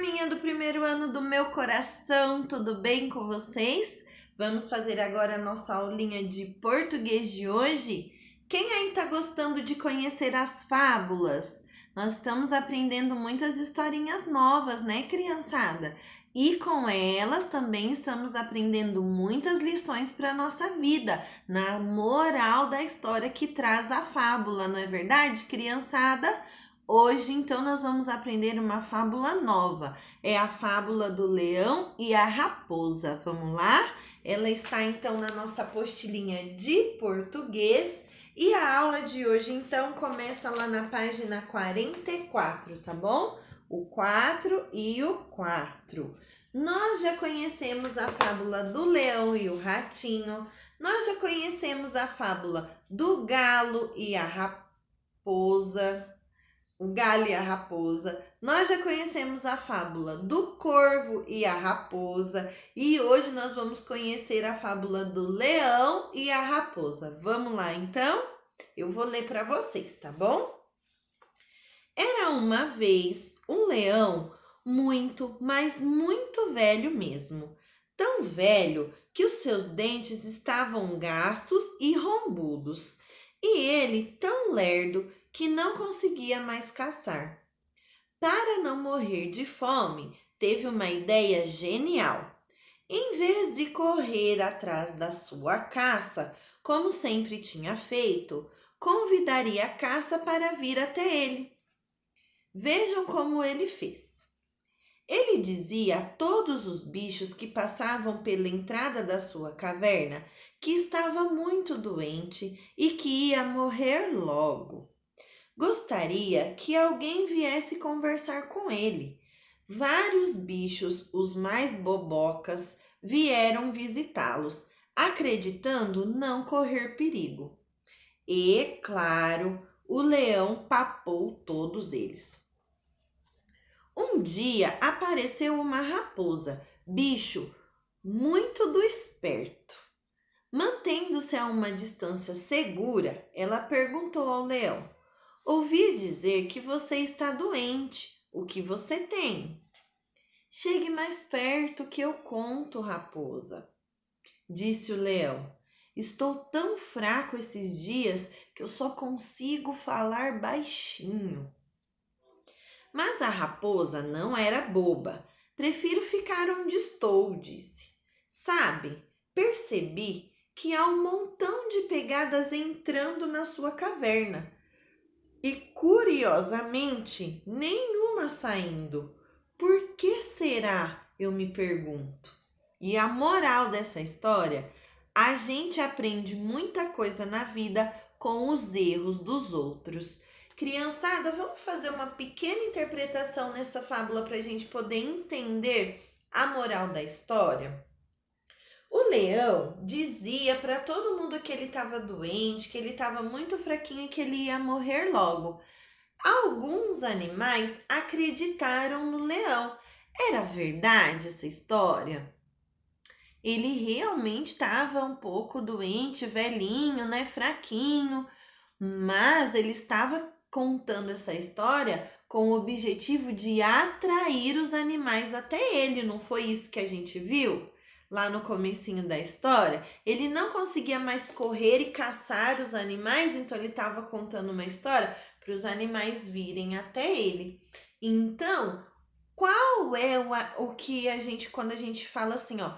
turminha do primeiro ano do meu coração, tudo bem com vocês? Vamos fazer agora a nossa aulinha de português de hoje. Quem aí tá gostando de conhecer as fábulas? Nós estamos aprendendo muitas historinhas novas, né, criançada? E com elas também estamos aprendendo muitas lições para a nossa vida, na moral da história que traz a fábula, não é verdade, criançada? Hoje, então, nós vamos aprender uma fábula nova. É a fábula do leão e a raposa. Vamos lá? Ela está, então, na nossa apostilinha de português. E a aula de hoje, então, começa lá na página 44, tá bom? O 4 e o 4. Nós já conhecemos a fábula do leão e o ratinho. Nós já conhecemos a fábula do galo e a raposa. O galho e a raposa. Nós já conhecemos a fábula do corvo e a raposa. E hoje nós vamos conhecer a fábula do leão e a raposa. Vamos lá, então? Eu vou ler para vocês, tá bom? Era uma vez um leão muito, mas muito velho mesmo. Tão velho que os seus dentes estavam gastos e rombudos. E ele tão lerdo que não conseguia mais caçar. Para não morrer de fome, teve uma ideia genial. Em vez de correr atrás da sua caça, como sempre tinha feito, convidaria a caça para vir até ele. Vejam como ele fez. Ele dizia a todos os bichos que passavam pela entrada da sua caverna que estava muito doente e que ia morrer logo. Gostaria que alguém viesse conversar com ele. Vários bichos, os mais bobocas, vieram visitá-los, acreditando não correr perigo. E, claro, o leão papou todos eles. Um dia apareceu uma raposa, bicho muito do esperto. Mantendo-se a uma distância segura, ela perguntou ao leão: ouvi dizer que você está doente. O que você tem? Chegue mais perto que eu conto, raposa, disse o leão. Estou tão fraco esses dias que eu só consigo falar baixinho. Mas a raposa não era boba. Prefiro ficar onde estou, disse. Sabe, percebi que há um montão de pegadas entrando na sua caverna. E, curiosamente, nenhuma saindo. Por que será? Eu me pergunto. E a moral dessa história, a gente aprende muita coisa na vida com os erros dos outros. Criançada, vamos fazer uma pequena interpretação nessa fábula para a gente poder entender a moral da história? O leão dizia para todo mundo que ele estava doente, que ele estava muito fraquinho e que ele ia morrer logo. Alguns animais acreditaram no leão. Era verdade essa história? Ele realmente estava um pouco doente, velhinho, né, fraquinho, mas ele estava contando essa história com o objetivo de atrair os animais até ele, não foi isso que a gente viu? Lá no comecinho da história, ele não conseguia mais correr e caçar os animais, então ele estava contando uma história para os animais virem até ele. Então, qual é o que a gente, quando a gente fala assim, ó,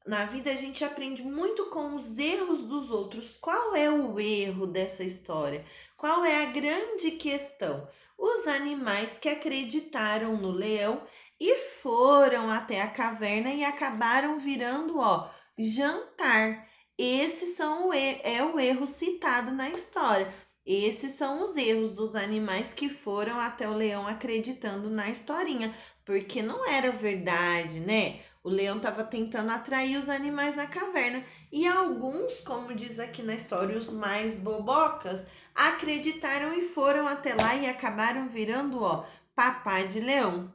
na vida a gente aprende muito com os erros dos outros. Qual é o erro dessa história? Qual é a grande questão? Os animais que acreditaram no leão e foram até a caverna e acabaram virando, ó, jantar. Esses são o erro citado na história. Esses são os erros dos animais que foram até o leão acreditando na historinha, porque não era verdade, né? O leão estava tentando atrair os animais na caverna e alguns, como diz aqui na história, os mais bobocas, acreditaram e foram até lá e acabaram virando, ó, papai de leão.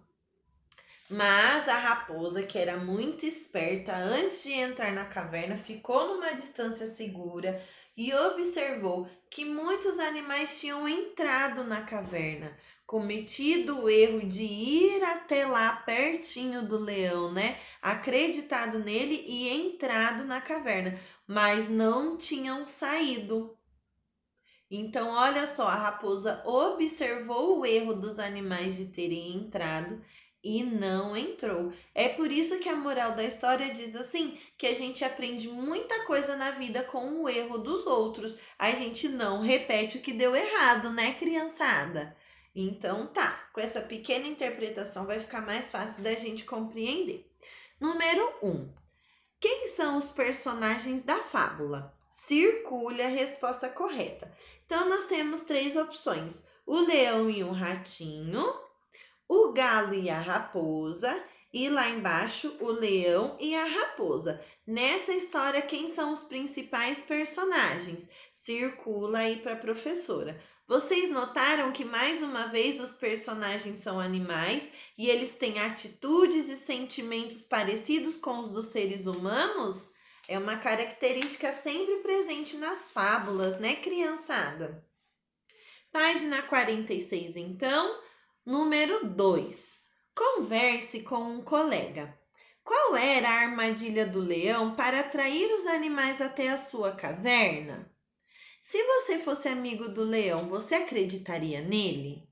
Mas a raposa, que era muito esperta, antes de entrar na caverna, ficou numa distância segura e observou que muitos animais tinham entrado na caverna, cometido o erro de ir até lá pertinho do leão, né? Acreditado nele e entrado na caverna, mas não tinham saído. Então, olha só, a raposa observou o erro dos animais de terem entrado e não entrou. É por isso que a moral da história diz assim, que a gente aprende muita coisa na vida com o erro dos outros. A gente não repete o que deu errado, né, criançada? Então tá, com essa pequena interpretação vai ficar mais fácil da gente compreender. Número 1. Quem são os personagens da fábula? Circule a resposta correta. Então, nós temos 3 opções: o leão e o ratinho, o galo e a raposa, e lá embaixo, o leão e a raposa. Nessa história, quem são os principais personagens? Circula aí para a professora. Vocês notaram que, mais uma vez, os personagens são animais e eles têm atitudes e sentimentos parecidos com os dos seres humanos? É uma característica sempre presente nas fábulas, né, criançada? Página 46, então, número 2. Converse com um colega. Qual era a armadilha do leão para atrair os animais até a sua caverna? Se você fosse amigo do leão, você acreditaria nele?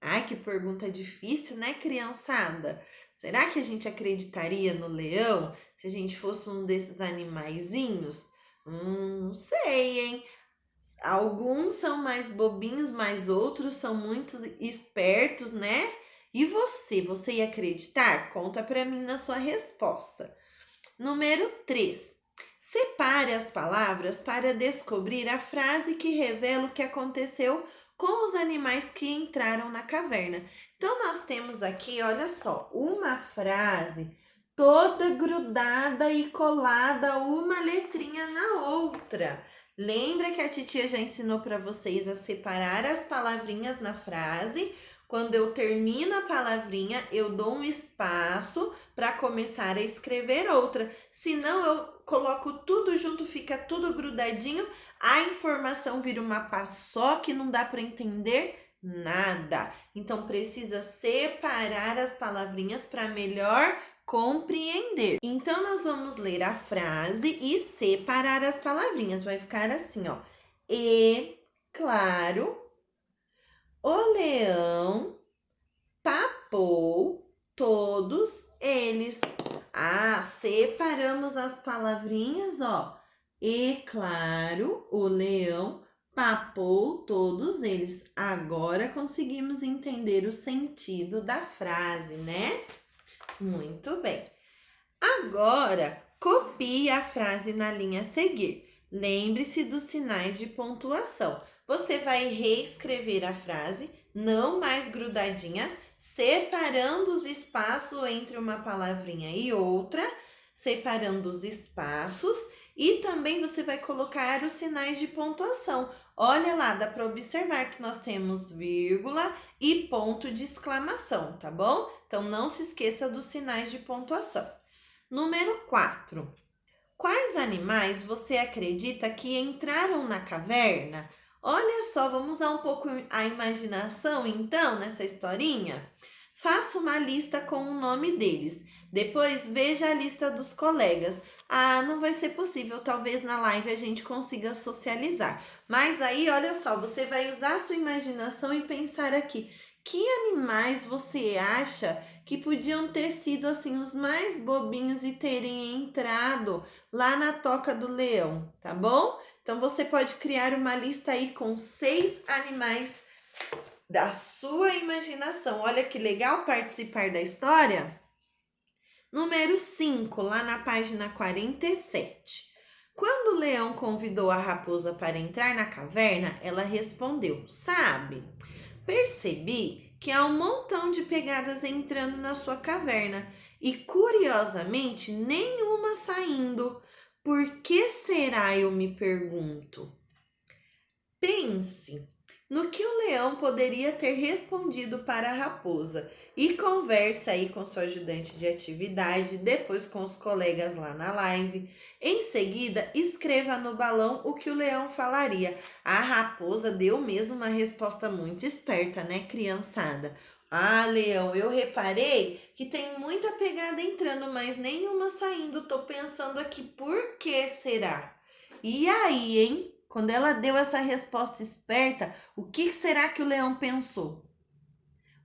Ai, que pergunta difícil, né, criançada? Será que a gente acreditaria no leão se a gente fosse um desses animaizinhos? Não sei, hein? Alguns são mais bobinhos, mas outros são muito espertos, né? E você ia acreditar? Conta para mim na sua resposta. Número 3. Separe as palavras para descobrir a frase que revela o que aconteceu com os animais que entraram na caverna. Então, nós temos aqui, olha só, uma frase toda grudada e colada uma letrinha na outra. Lembra que a titia já ensinou para vocês a separar as palavrinhas na frase? Quando eu termino a palavrinha, eu dou um espaço para começar a escrever outra. Senão, eu coloco tudo junto, fica tudo grudadinho, a informação vira uma paçoca que não dá para entender nada. Então, precisa separar as palavrinhas para melhor compreender. Então, nós vamos ler a frase e separar as palavrinhas. Vai ficar assim, ó. E, claro, o leão papou todos eles. Ah, separamos as palavrinhas, ó. E, claro, o leão papou todos eles. Agora conseguimos entender o sentido da frase, né? Muito bem. Agora, copie a frase na linha a seguir. Lembre-se dos sinais de pontuação. Você vai reescrever a frase, não mais grudadinha, separando os espaços entre uma palavrinha e outra, separando os espaços e também você vai colocar os sinais de pontuação. Olha lá, dá para observar que nós temos vírgula e ponto de exclamação, tá bom? Então, não se esqueça dos sinais de pontuação. Número 4. Quais animais você acredita que entraram na caverna? Olha só, vamos usar um pouco a imaginação, então, nessa historinha? Faça uma lista com o nome deles. Depois, veja a lista dos colegas. Ah, não vai ser possível, talvez na live a gente consiga socializar. Mas aí, olha só, você vai usar a sua imaginação e pensar aqui. Que animais você acha que podiam ter sido assim os mais bobinhos e terem entrado lá na toca do leão, tá bom? Então você pode criar uma lista aí com 6 animais da sua imaginação. Olha que legal participar da história. Número 5, lá na página 47. Quando o leão convidou a raposa para entrar na caverna, ela respondeu: "Sabe, percebi que há um montão de pegadas entrando na sua caverna e, curiosamente, nenhuma saindo. Por que será, eu me pergunto?" Pense. no que o leão poderia ter respondido para a raposa e conversa aí com sua ajudante de atividade, depois com os colegas lá na live. Em seguida, escreva no balão o que o leão falaria. A raposa deu mesmo uma resposta muito esperta, né, criançada? Ah, leão, eu reparei que tem muita pegada entrando, mas nenhuma saindo. Tô pensando aqui, por que será? E aí, hein? Quando ela deu essa resposta esperta, o que será que o leão pensou?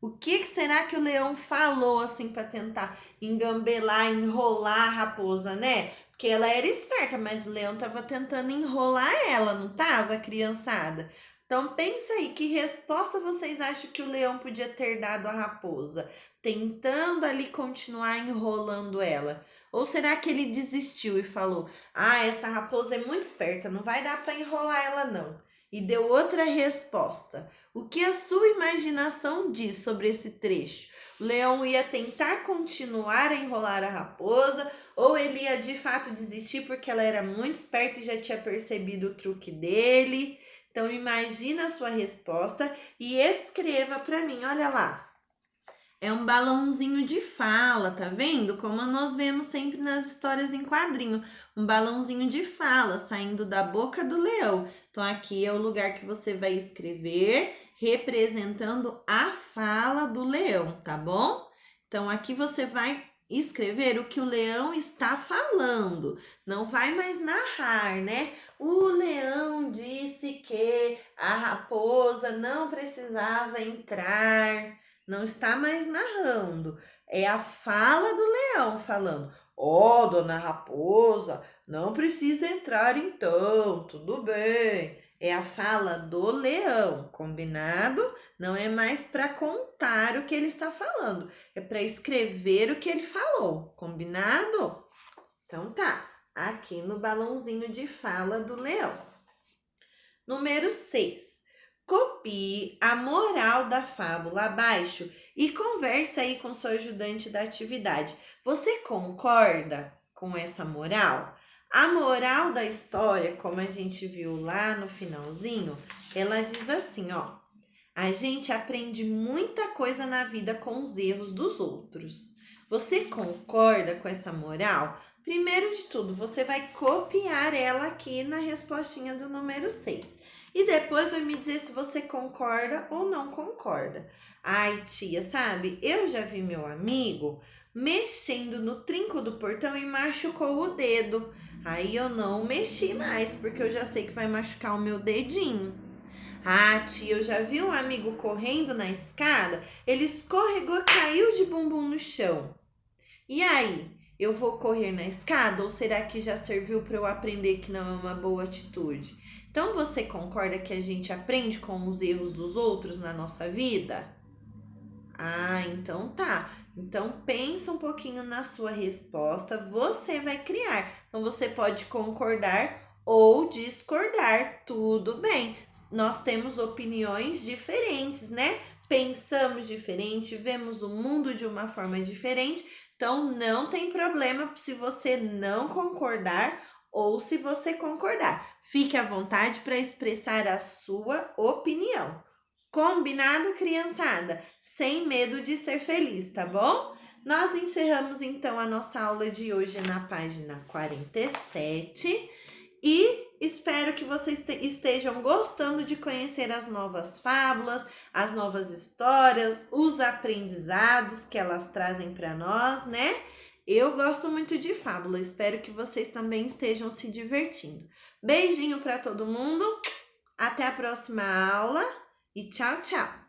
O que será que o leão falou assim para tentar engambelar, enrolar a raposa, né? Porque ela era esperta, mas o leão estava tentando enrolar ela, não estava, criançada? Então pensa aí, que resposta vocês acham que o leão podia ter dado à raposa? Tentando ali continuar enrolando ela. Ou será que ele desistiu e falou: "Ah, essa raposa é muito esperta, não vai dar para enrolar ela não." E deu outra resposta. O que a sua imaginação diz sobre esse trecho? O leão ia tentar continuar a enrolar a raposa, ou ele ia de fato desistir porque ela era muito esperta e já tinha percebido o truque dele? Então imagina a sua resposta e escreva para mim. Olha lá. É um balãozinho de fala, tá vendo? Como nós vemos sempre nas histórias em quadrinho. Um balãozinho de fala saindo da boca do leão. Então, aqui é o lugar que você vai escrever representando a fala do leão, tá bom? Então, aqui você vai escrever o que o leão está falando. Não vai mais narrar, né? O leão disse que a raposa não precisava entrar. Não está mais narrando. É a fala do leão falando. Ó, dona Raposa, não precisa entrar então, tudo bem. É a fala do leão, combinado? Não é mais para contar o que ele está falando, é para escrever o que ele falou, combinado? Então tá, aqui no balãozinho de fala do leão. Número 6. Copie a moral da fábula abaixo e converse aí com seu ajudante da atividade. Você concorda com essa moral? A moral da história, como a gente viu lá no finalzinho, ela diz assim, ó: a gente aprende muita coisa na vida com os erros dos outros. Você concorda com essa moral? Primeiro de tudo, você vai copiar ela aqui na respostinha do número 6. E depois vai me dizer se você concorda ou não concorda. Ai, tia, sabe? Eu já vi meu amigo mexendo no trinco do portão e machucou o dedo. Aí eu não mexi mais, porque eu já sei que vai machucar o meu dedinho. Ah, tia, eu já vi um amigo correndo na escada, ele escorregou, caiu de bumbum no chão. E aí, eu vou correr na escada ou será que já serviu para eu aprender que não é uma boa atitude? Então, você concorda que a gente aprende com os erros dos outros na nossa vida? Ah, então tá. Então, pensa um pouquinho na sua resposta, você vai criar. Então, você pode concordar ou discordar, tudo bem. Nós temos opiniões diferentes, né? Pensamos diferente, vemos o mundo de uma forma diferente. Então, não tem problema se você não concordar ou se você concordar. Fique à vontade para expressar a sua opinião. Combinado, criançada? Sem medo de ser feliz, tá bom? Nós encerramos então a nossa aula de hoje na página 47 e espero que vocês estejam gostando de conhecer as novas fábulas, as novas histórias, os aprendizados que elas trazem para nós, né? Eu gosto muito de fábula, espero que vocês também estejam se divertindo. Beijinho para todo mundo, até a próxima aula e tchau, tchau!